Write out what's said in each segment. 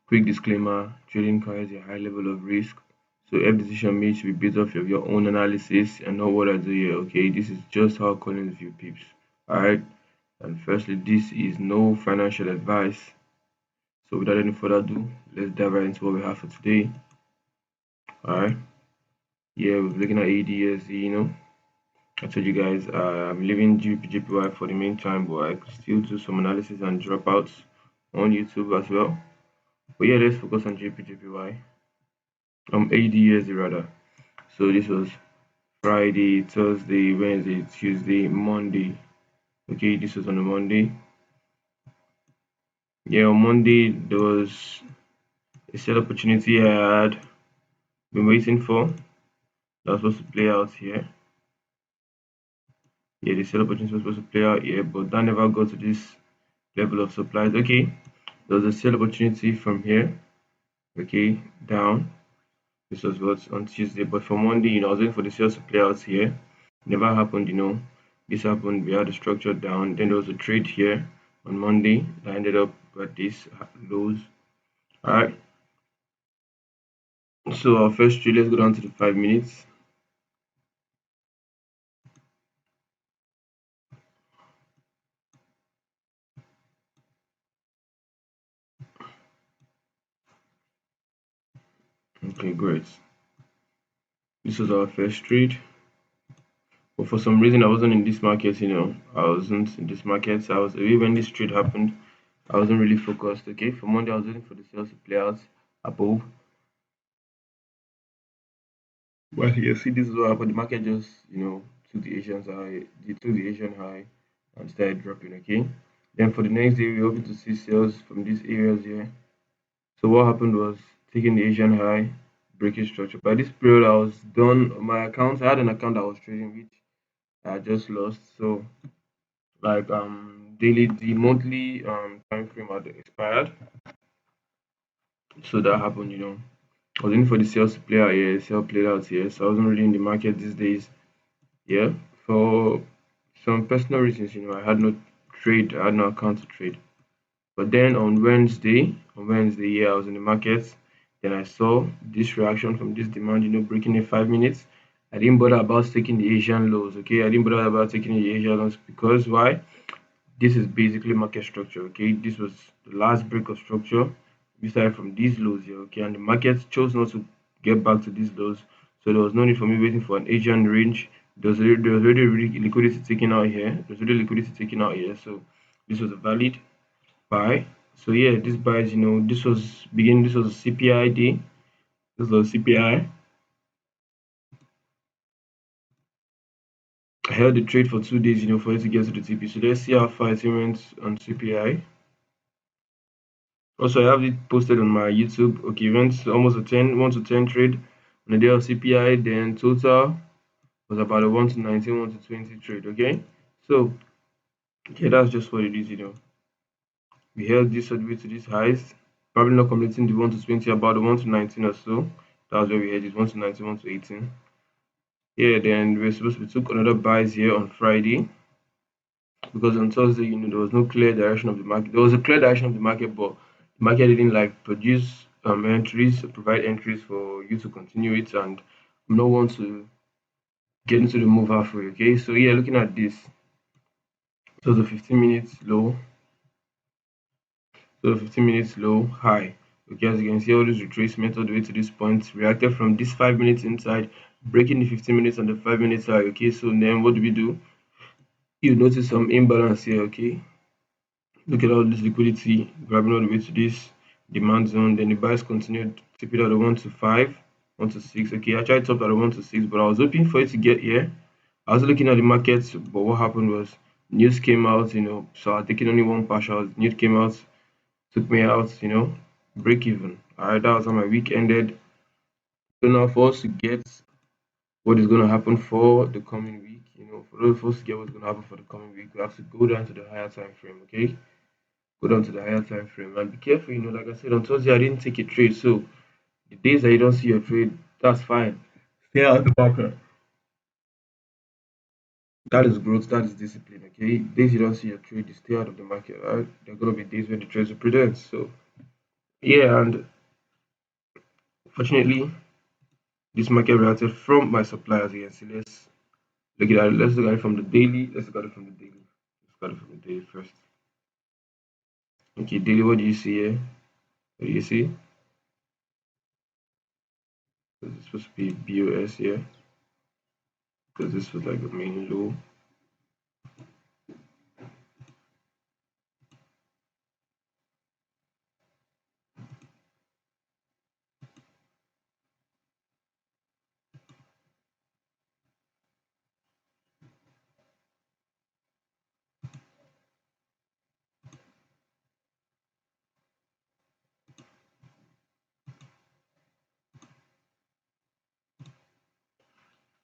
Quick disclaimer: trading carries a high level of risk, so every decision made should be based off of your own analysis and not what I do here. Okay, this is just how Collins view peeps. Alright, and firstly, this is no financial advice. So without any further ado, let's dive right into what we have for today. Alright, yeah, we're looking at ADSD. I told you guys I'm leaving GPGPY for the meantime, but I could still do some analysis and dropouts on YouTube as well. But yeah, let's focus on GPGPY. ADSD rather. So this was Friday, Thursday, Wednesday, Tuesday, Monday. Okay, this was on a Monday. Yeah, on Monday there was a sell opportunity I had been waiting for that was supposed to play out here. Yeah, the sell opportunity was supposed to play out here, but that never got to this level of supplies. Okay, there was a sell opportunity from here. Okay, down. This was what on Tuesday, but for Monday, I was waiting for the sales to play out here. Never happened. This happened. We had a structure down. Then there was a trade here on Monday that ended up at this lows. All right. So our first trade. Let's go down to the 5 minutes. Okay, great. This was our first trade. But for some reason, I wasn't in this market. I wasn't in this market. So I was away when this trade happened. I wasn't really focused. Okay, for Monday, I was waiting for the sales to play out above. Well, you see, this is what happened. The market just took the Asian high and started dropping. Okay, then for the next day, we were hoping to see sales from these areas here. So what happened was taking the Asian high, breaking structure. By this period, I was done on my accounts. I had an account I was trading which I just lost. So like daily, the monthly time frame had expired. So that happened. I was in for the sales to play out here, sell played out here. So I wasn't really in the market these days. Yeah, for some personal reasons, I had no trade, I had no account to trade. But then on Wednesday, yeah, I was in the market. Then I saw this reaction from this demand, breaking in 5 minutes. I didn't bother about taking the Asian lows, okay? I didn't bother about taking the Asian lows because why? This is basically market structure, okay? This was the last break of structure. We started from these lows here, okay? And the market chose not to get back to these lows. So there was no need for me waiting for an Asian range. There was already liquidity taken out here. There's already liquidity taken out here. So this was a valid buy. So yeah, this buys, this was a CPI day. This was a CPI. I held the trade for 2 days, for it to get to the TP. So let's see how far it went on CPI. Also, I have it posted on my YouTube. Okay, went almost a 1 to 10 trade on the day of CPI. Then total was about a 1 to 19, 1 to 20 trade. Okay, so okay, that's just what it is. We held this all the way to these highs, probably not completing the 1 to 20, about the 1 to 19 or so. That's where we had it 1 to 19, 1 to 18. Yeah, then we took another buys here on Friday because on Thursday, there was no clear direction of the market. There was a clear direction of the market, but the market didn't like produce entries, provide entries for you to continue it, and no one to get into the move halfway. Okay, so yeah, looking at this, so the 15 minutes low, so the 15 minutes low high. Okay, as you can see, all this retracement all the way to this point reacted from this 5 minutes inside, breaking the 15 minutes and the 5 minutes high. Okay, so then what do we do? You notice some imbalance here. Okay, look at all this liquidity grabbing all the way to this demand zone. Then the buys continued tip it at a 1 to 5, 1 to 6. Okay, I tried top at a 1 to 6, but I was hoping for it to get here. I was looking at the markets, but what happened was news came out, so I taking only one partial. News came out, took me out, break even. Alright, that was how my week ended. So now for us to get what is going to happen for the coming week, for those of us to get what's going to happen for the coming week, we have to go down to the higher time frame, okay? Go down to the higher time frame and be careful, like I said on Thursday I didn't take a trade. So the days that you don't see your trade, that's fine. Stay out of the market. That is growth, that is discipline, okay? Days you don't see your trade, you stay out of the market, right? There are gonna be days when the trades will present. So Yeah, and fortunately, this market reacted from my supply as you can see. Let's look at it from the daily. Let's look at it from the daily. Let's look at it from the daily first. Okay, daily, what do you see here? What do you see? This is supposed to be BOS here because this was like the main low.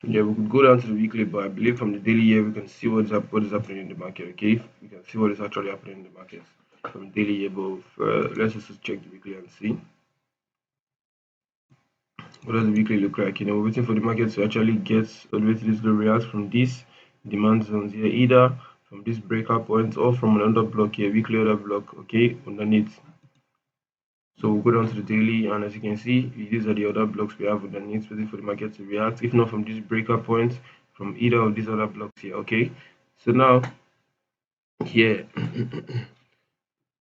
Yeah, we could go down to the weekly, but I believe from the daily here we can see what is happening in the market. Okay, we can see what is actually happening in the markets from daily here. But let's just check the weekly and see what does the weekly look like. We're waiting for the market to actually get all the way to this low react from these demand zones here, either from this breakout point or from another block here, weekly order block. Okay, underneath. So we'll go down to the daily, and as you can see, these are the other blocks we have underneath, waiting for the market to react. If not from this breaker point, from either of these other blocks here. Okay. So now here,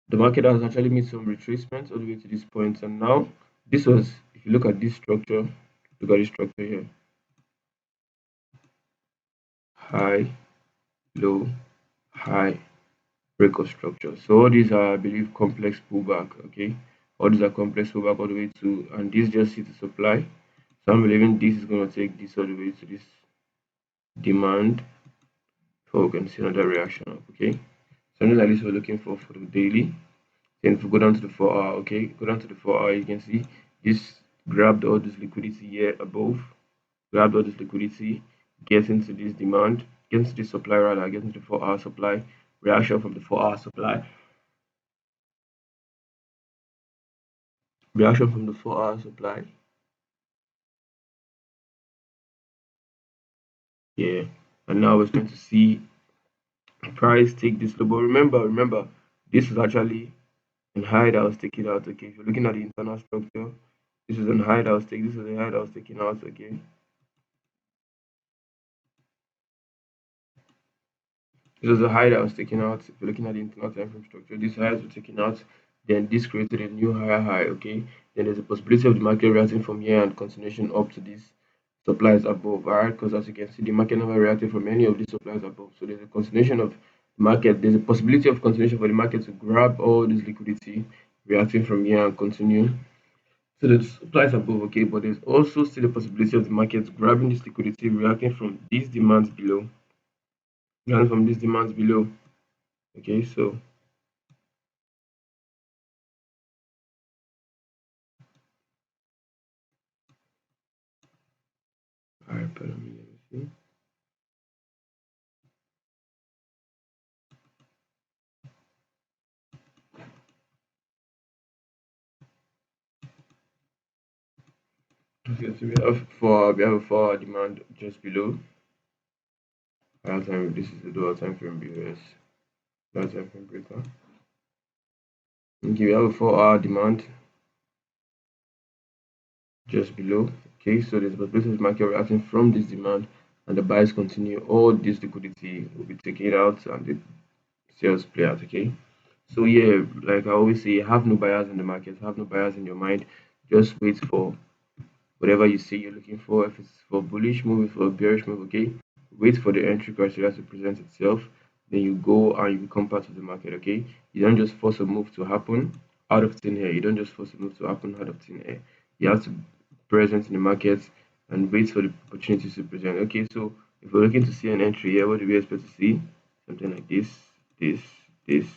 the market has actually made some retracements all the way to this point, and now this was, if you look at this structure, look at this structure here: high, low, high, break of structure. So all these are, I believe, complex pullback. Okay, all these are complex pullback all the way to, and this just hit the supply. So I'm believing this is going to take this all the way to this demand before we can see another reaction up. Okay, something like this we're looking for the daily. Then if we go down to the 4 hour, okay, go down to the 4 hour, you can see this grabbed all this liquidity here above, grabbed all this liquidity, gets into this demand, gets into the supply rather, gets into the 4 hour supply, reaction from the 4 hour supply, reaction from the 4 hour supply. Yeah, and now we're going to see price take this low. But remember, this is actually an high that was taken out. Okay, if you're looking at the internal structure, this is an high that was taken. This is a high that was taken out. Okay, this was a high that was taken out. If you're looking at the internal time frame structure, these highs were taken out. Then this created a new higher high. Okay, then there's a possibility of the market reacting from here and continuation up to these supplies above. All right, because as you can see, the market never reacted from any of these supplies above. So there's a continuation of the market. There's a possibility of continuation for the market to grab all this liquidity, reacting from here and continue. So the supplies above, okay, but there's also still a possibility of the market grabbing this liquidity, reacting from these demands below, reacting from these demands below. Okay, so all right, pardon me, let me see. Okay, so we have a 4 hour demand just below. Higher time, this is the lower time frame BOS, lower time frame breaker. Okay, we have a 4 hour demand just below. Okay, so there's a possibility of the market reacting from this demand and the buyers continue. All this liquidity will be taken out and the sales play out. Okay, so yeah, like I always say, have no buyers in the market, have no buyers in your mind. Just wait for whatever you say you're looking for. If it's for bullish move, if for a bearish move, okay, wait for the entry criteria to present itself. Then you go and you become part of the market. Okay, you don't just force a move to happen out of thin air. You don't just force a move to happen out of thin air. You have to present in the market and wait for the opportunities to present. Okay, so if we're looking to see an entry here, what do we expect to see? Something like this, this, this,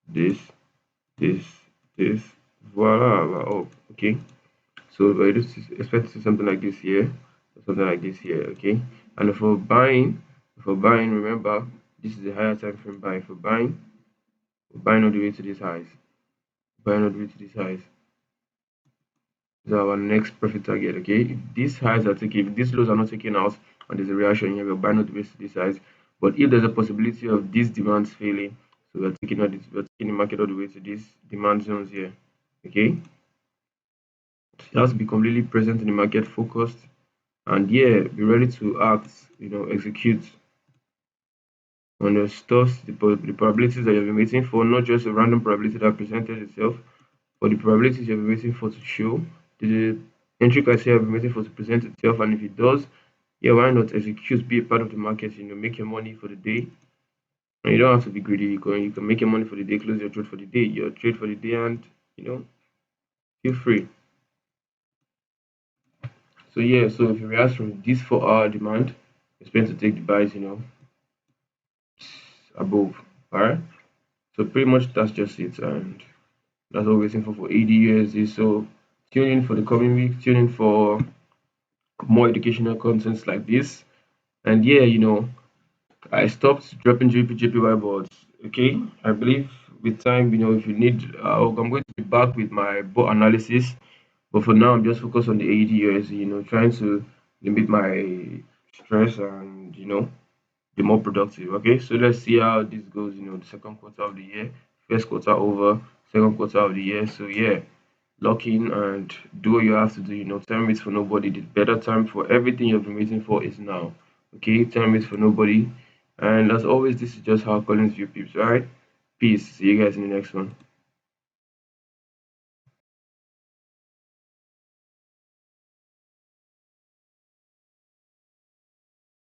this, this, voila, we're up. Okay, so I just expect to see something like this here, or something like this here. Okay, and for buying, remember this is a higher time frame buy. For buying, we're buying all the way to these highs, buying all the way to these highs. This is our next profit target. Okay, if these highs are taken, if these lows are not taken out, and there's a reaction here, we're buying all the way to these highs. But if there's a possibility of these demands failing, so we're taking the market all the way to these demand zones here. Okay, you have to be completely present in the market, focused, and yeah, be ready to act, execute on the stuff, the probabilities that you've been waiting for, not just a random probability that presented itself, but the probabilities you've been waiting for to show, the entry criteria you've been waiting for to present itself, and if it does, yeah, why not execute, be a part of the market, make your money for the day. And you don't have to be greedy. You can make your money for the day, close your trade for the day, your trade for the day, and you know, feel free. So yeah, so if you react from this 4 hour demand, expect to take the buys, above. Alright. So pretty much that's just it, and that's what we're waiting for ADUSD. So tune in for the coming week, tune in for more educational contents like this. And yeah, I stopped dropping JPY boards. Okay, I believe with time, if you need, I'm going to be back with my bot analysis. But for now, I'm just focused on the ADUSD, trying to limit my stress and be more productive. Okay, so let's see how this goes. The second quarter of the year, first quarter over, second quarter of the year. So yeah, lock in and do what you have to do. Time waits for nobody. The better time for everything you've been waiting for is now. Okay, time waits for nobody. And as always, this is just how Collins view peeps. All right, peace. See you guys in the next one.